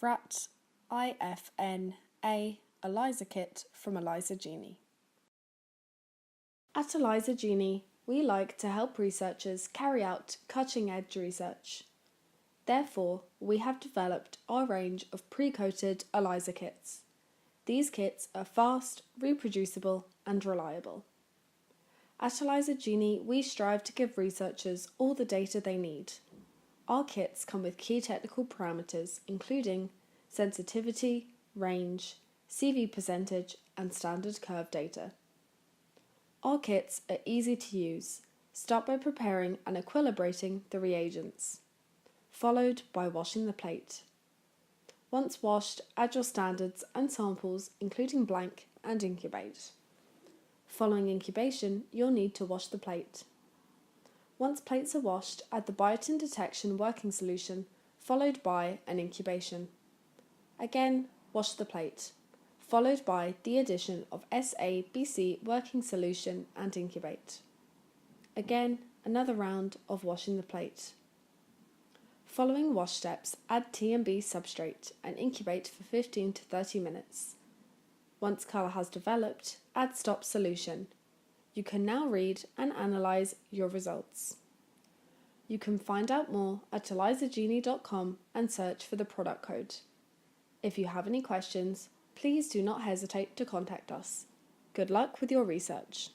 Rat IFN-A ELISA Kit from ELISA Genie. At ELISA Genie, we like to help researchers carry out cutting-edge research. Therefore, we have developed our range of pre-coated ELISA kits. These kits are fast, reproducible and reliable. At ELISA Genie, we strive to give researchers all the data they need. Our kits come with key technical parameters including sensitivity, range, CV percentage and standard curve data. Our kits are easy to use. Start by preparing and equilibrating the reagents, followed by washing the plate. Once washed, add your standards and samples including blank and incubate. Following incubation, you'll need to wash the plate. Once plates are washed, add the biotin detection working solution, followed by an incubation. Again, wash the plate, followed by the addition of SABC working solution and incubate. Again, another round of washing the plate. Following wash steps, add T&B substrate and incubate for 15 to 30 minutes. Once colour has developed, add stop solution. You can now read and analyse your results. You can find out more at elisagenie.com and search for the product code. If you have any questions, please do not hesitate to contact us. Good luck with your research.